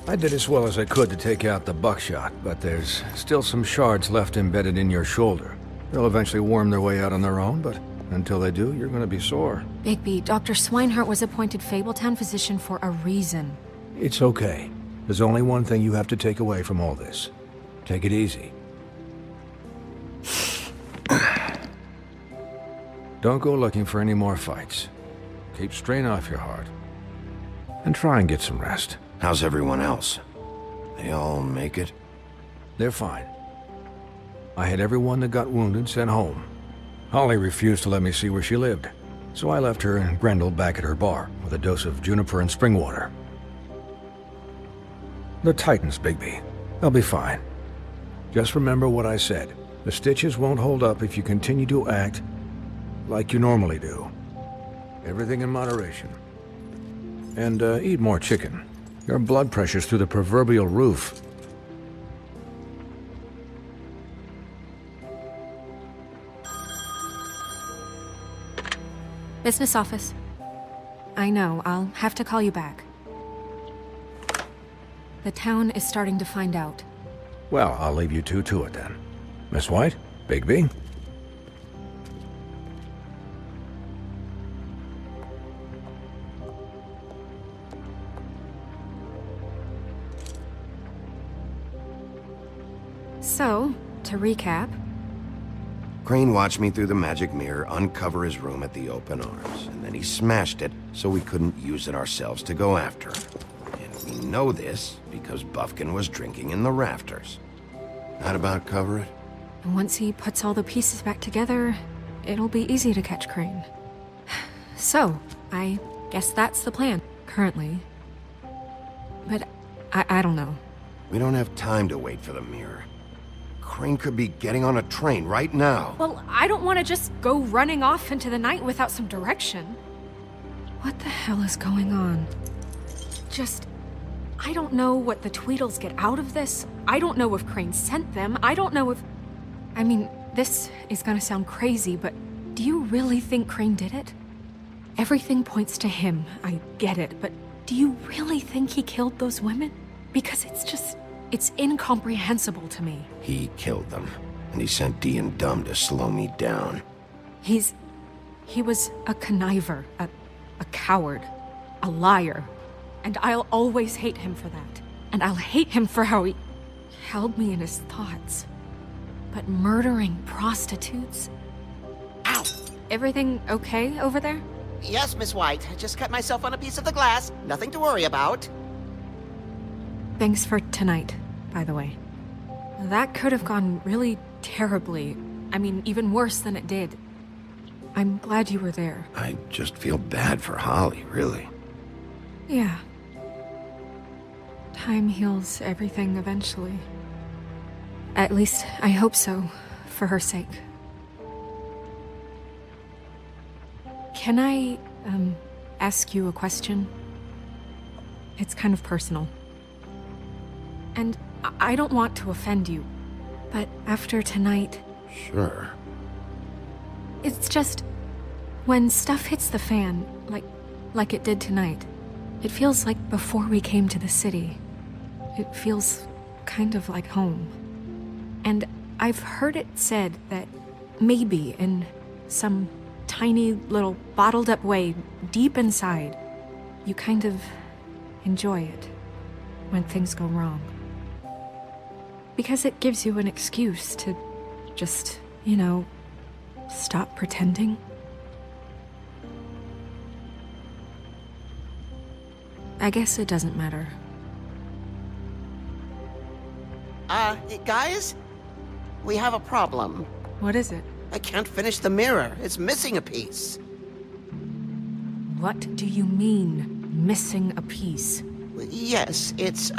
I did as well as I could to take out the buckshot, but there's still some shards left embedded in your shoulder. They'll eventually worm their way out on their own, but until they do, you're gonna be sore. Bigby, Dr. Swinehart was appointed Fabletown physician for a reason. It's okay. There's only one thing you have to take away from all this. Take it easy. Don't go looking for any more fights. Keep strain off your heart. And try and get some rest. How's everyone else? They all make it? They're fine. I had everyone that got wounded sent home. Holly refused to let me see where she lived, so I left her and Grendel back at her bar with a dose of juniper and spring water. The Titans, Bigby. They'll be fine. Just remember what I said. The stitches won't hold up if you continue to act like you normally do. Everything in moderation. And eat more chicken. Your blood pressure's through the proverbial roof. Business office. I know, I'll have to call you back. The town is starting to find out. Well, I'll leave you two to it then. Miss White? Bigby? So, to recap... Crane watched me through the magic mirror uncover his room at the Open Arms, and then he smashed it so we couldn't use it ourselves to go after him. And we know this because Buffkin was drinking in the rafters. That about cover it? And once he puts all the pieces back together, it'll be easy to catch Crane. So, I guess that's the plan, currently. But I don't know. We don't have time to wait for the mirror. Crane could be getting on a train right now. Well, I don't want to just go running off into the night without some direction. What the hell is going on? I don't know what the Tweedles get out of this. I don't know if Crane sent them. I don't know if... I mean, this is gonna sound crazy, but do you really think Crane did it? Everything points to him, I get it, but do you really think he killed those women? Because it's incomprehensible to me. He killed them, and he sent Dee and Dumb to slow me down. He was a conniver, a coward, a liar. And I'll always hate him for that. And I'll hate him for how he held me in his thoughts. But murdering prostitutes? Ow! Everything okay over there? Yes, Miss White. I just cut myself on a piece of the glass. Nothing to worry about. Thanks for tonight, by the way. That could have gone really terribly. I mean, even worse than it did. I'm glad you were there. I just feel bad for Holly, really. Yeah. Time heals everything eventually. At least, I hope so, for her sake. Can I, ask you a question? It's kind of personal. And I don't want to offend you, but after tonight... Sure. It's just... when stuff hits the fan, like it did tonight, it feels like before we came to the city. It feels kind of like home. And I've heard it said that maybe in some tiny little bottled up way deep inside, you kind of enjoy it when things go wrong. Because it gives you an excuse to just, stop pretending. I guess it doesn't matter. Guys? We have a problem. What is it? I can't finish the mirror. It's missing a piece. What do you mean, missing a piece? Yes, it's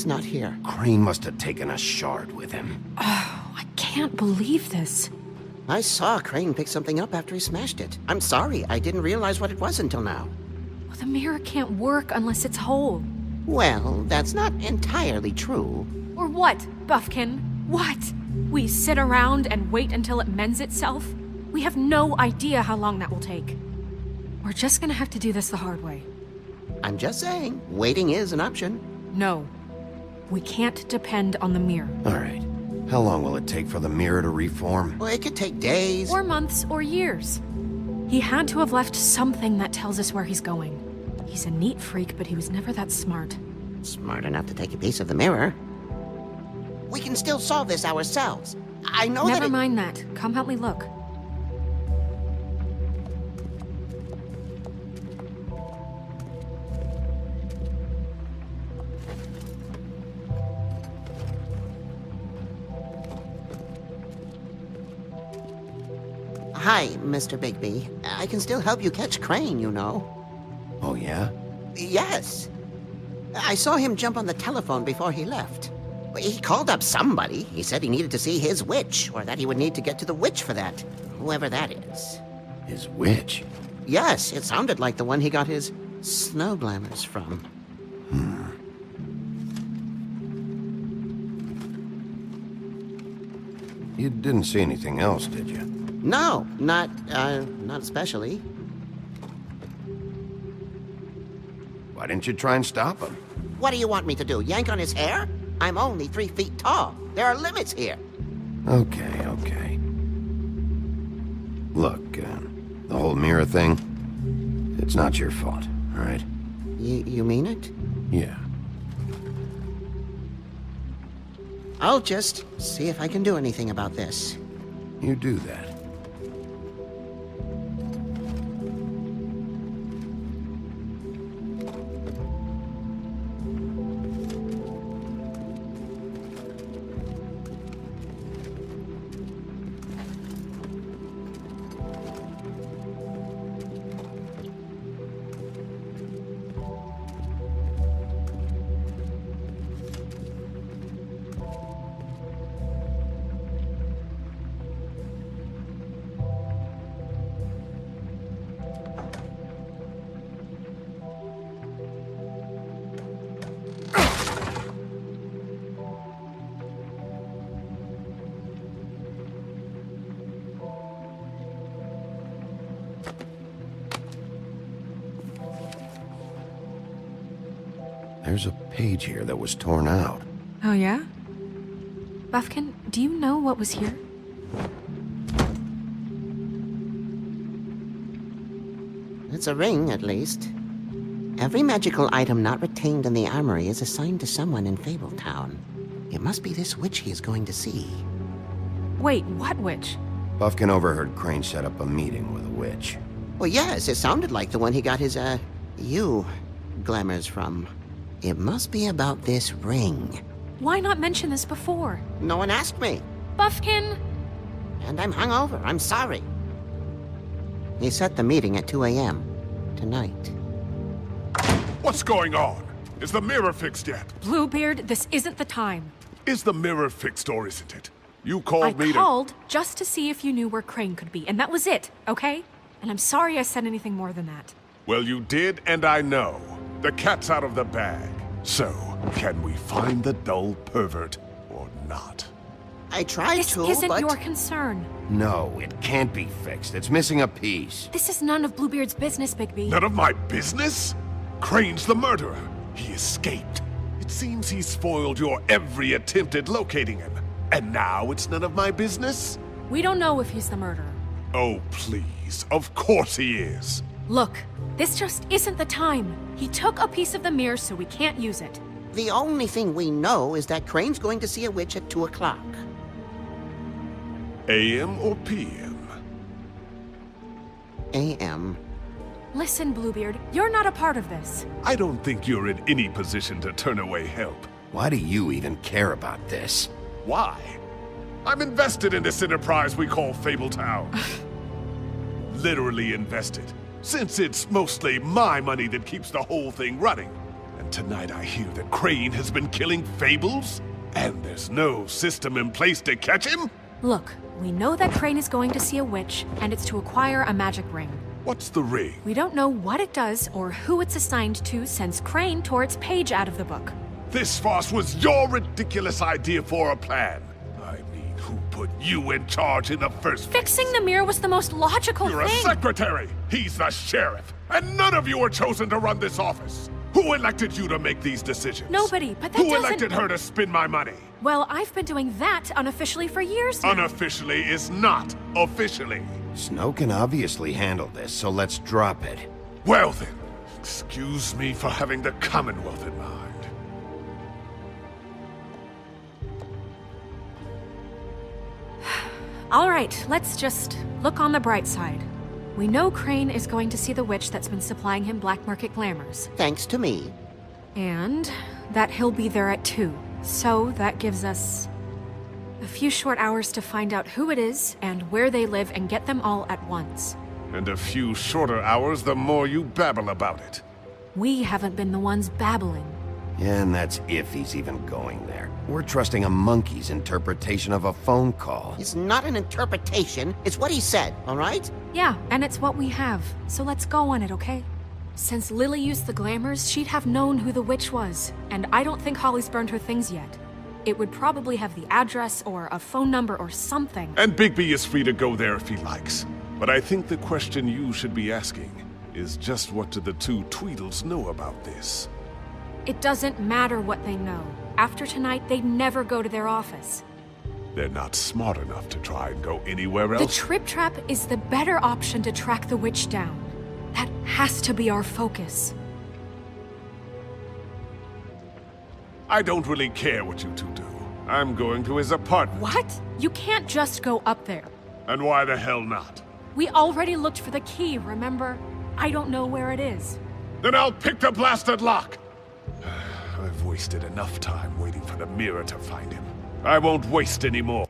not here. Crane must have taken a shard with him. Oh, I can't believe this. I saw Crane pick something up after he smashed it. I'm sorry, I didn't realize what it was until now. Well, the mirror can't work unless it's whole. Well, that's not entirely true. Or what, Buffkin? What? We sit around and wait until it mends itself? We have no idea how long that will take. We're just gonna have to do this the hard way. I'm just saying, waiting is an option. No. We can't depend on the mirror. All right. How long will it take for the mirror to reform? Well, it could take days. Or months or years. He had to have left something that tells us where he's going. He's a neat freak, but he was never that smart. Smart enough to take a piece of the mirror. We can still solve this ourselves. I know that Never mind that. Come help me look. Hi, Mr. Bigby. I can still help you catch Crane, you know. Oh, yeah? Yes. I saw him jump on the telephone before he left. He called up somebody. He said he needed to see his witch, or that he would need to get to the witch for that. Whoever that is. His witch? Yes, it sounded like the one he got his snow glamours from. You didn't see anything else, did you? No, not especially. Why didn't you try and stop him? What do you want me to do, yank on his hair? I'm only 3 feet tall. There are limits here. Okay. Look, the whole mirror thing, it's not your fault, all right? You mean it? Yeah. I'll just see if I can do anything about this. You do that. There's a page here that was torn out. Oh, yeah? Buffkin, do you know what was here? It's a ring, at least. Every magical item not retained in the armory is assigned to someone in Fabletown. It must be this witch he is going to see. Wait, what witch? Buffkin overheard Crane set up a meeting with a witch. Well, yes, it sounded like the one he got his, glamours from. It must be about this ring. Why not mention this before? No one asked me. Buffkin! And I'm hungover. I'm sorry. He set the meeting at 2 a.m. tonight. What's going on? Is the mirror fixed yet? Bluebeard, this isn't the time. Is the mirror fixed or isn't it? You called I me called just to see if you knew where Crane could be, and that was it, okay? And I'm sorry I said anything more than that. Well, you did, and I know. The cat's out of the bag. So, can we find the dull pervert or not? I tried This to, isn't but... your concern. No, it can't be fixed. It's missing a piece. This is none of Bluebeard's business, Bigby. None of my business? Crane's the murderer. He escaped. It seems he's spoiled your every attempt at locating him. And now it's none of my business? We don't know if he's the murderer. Oh, please. Of course he is. Look, this just isn't the time. He took a piece of the mirror, so we can't use it. The only thing we know is that Crane's going to see a witch at 2 o'clock. AM or PM? A.M. Listen, Bluebeard, you're not a part of this. I don't think you're in any position to turn away help. Why do you even care about this? Why? I'm invested in this enterprise we call Fabletown. Literally invested. Since it's mostly my money that keeps the whole thing running. And tonight I hear that Crane has been killing Fables? And there's no system in place to catch him? Look, we know that Crane is going to see a witch, and it's to acquire a magic ring. What's the ring? We don't know what it does or who it's assigned to since Crane tore its page out of the book. This farce was your ridiculous idea for a plan. I mean, who put you in charge in the first place? Fixing the mirror was the most logical You're a thing. secretary! He's the sheriff! And none of you were chosen to run this office! Who elected you to make these decisions? Nobody, but that Who doesn't... elected her to spend my money? Well, I've been doing that unofficially for years now. Unofficially is not officially. Snow can obviously handle this, so let's drop it. Well then, excuse me for having the Commonwealth in mind. All right, let's just look on the bright side. We know Crane is going to see the witch that's been supplying him black market glamours. Thanks to me. And that he'll be there at 2. So that gives us a few short hours to find out who it is and where they live and get them all at once. And a few shorter hours the more you babble about it. We haven't been the ones babbling. Yeah, and that's if he's even going there. We're trusting a monkey's interpretation of a phone call. It's not an interpretation, it's what he said, all right? Yeah, and it's what we have. So let's go on it, okay? Since Lily used the glamours, she'd have known who the witch was. And I don't think Holly's burned her things yet. It would probably have the address or a phone number or something. And Bigby is free to go there if he likes. But I think the question you should be asking is just what do the two Tweedles know about this? It doesn't matter what they know. After tonight, they'd never go to their office. They're not smart enough to try and go anywhere The else. Trip Trap is the better option to track the witch down. That has to be our focus. I don't really care what you two do. I'm going to his apartment. What? You can't just go up there. And why the hell not? We already looked for the key, remember? I don't know where it is. Then I'll pick the blasted lock! I've wasted enough time waiting for the mirror to find him. I won't waste any more.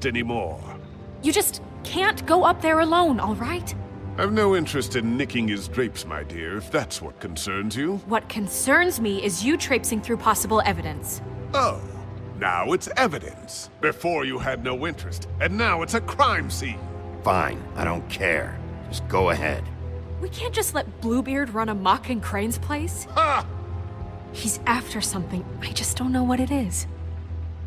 Anymore. You just can't go up there alone, all right? I've no interest in nicking his drapes, my dear, if that's what concerns you. What concerns me is you traipsing through possible evidence. Oh, now it's evidence. Before you had no interest, and now it's a crime scene. Fine, I don't care. Just go ahead. We can't just let Bluebeard run amok in Crane's place. Ha! He's after something, I just don't know what it is.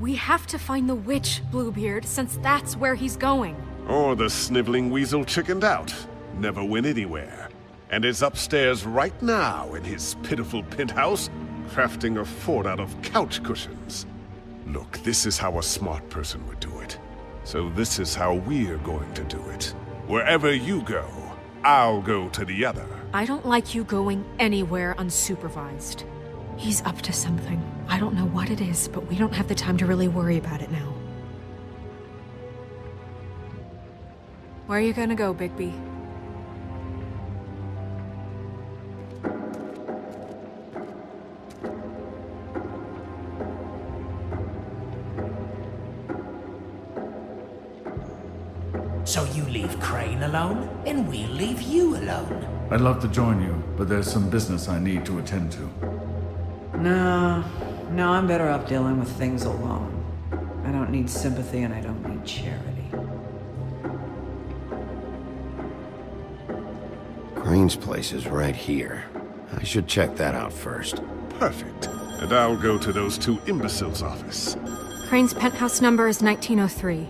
We have to find the witch, Bluebeard, since that's where he's going. Or the sniveling weasel chickened out. Never went anywhere. And is upstairs right now in his pitiful penthouse, crafting a fort out of couch cushions. Look, this is how a smart person would do it. So this is how we're going to do it. Wherever you go, I'll go to the other. I don't like you going anywhere unsupervised. He's up to something. I don't know what it is, but we don't have the time to really worry about it now. Where are you gonna go, Bigby? So You leave Crane alone, and we'll leave you alone. I'd love to join you, but there's some business I need to attend to. No, I'm better off dealing with things alone. I don't need sympathy and I don't need charity. Crane's place is right here. I should check that out first. Perfect. And I'll go to those two imbeciles' office. Crane's penthouse number is 1903.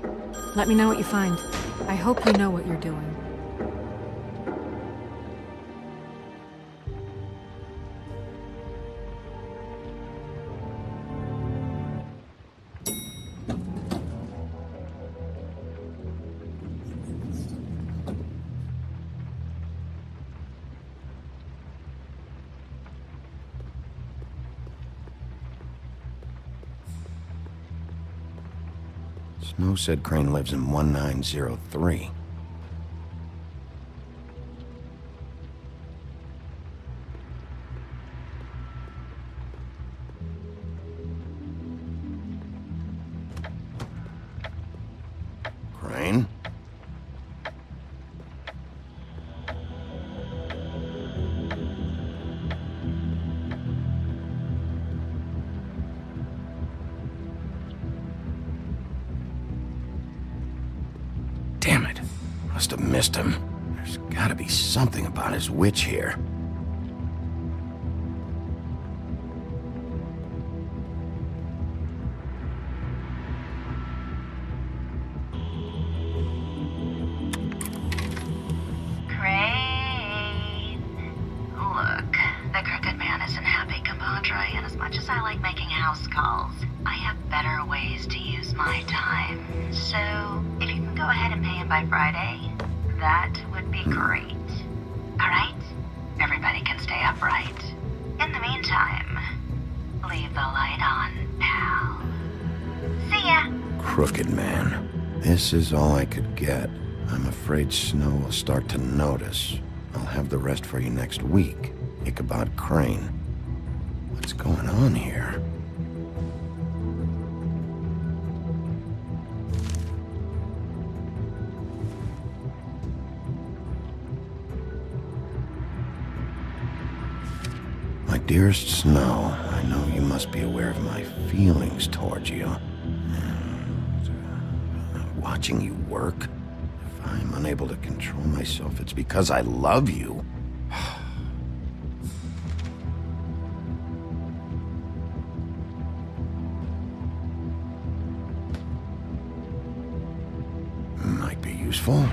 Let me know what you find. I hope you know what you're doing. Snow said Crane lives in 1903. Crane? Damn it. Must have missed him. There's gotta be something about his witch here. Crane. Look, the Crooked Man isn't happy, compadre, and as much as I like making house calls, I have better ways to use my time. So, if you can go ahead and pay him by Friday, that would be great. Alright? Everybody can stay upright. In the meantime, leave the light on, pal. See ya! Crooked Man. This is all I could get. I'm afraid Snow will start to notice. I'll have the rest for you next week. Ichabod Crane. What's going on here? My dearest Snow, I know you must be aware of my feelings towards you. Watching you work, if I'm unable to control myself, it's because I love you. Might be useful.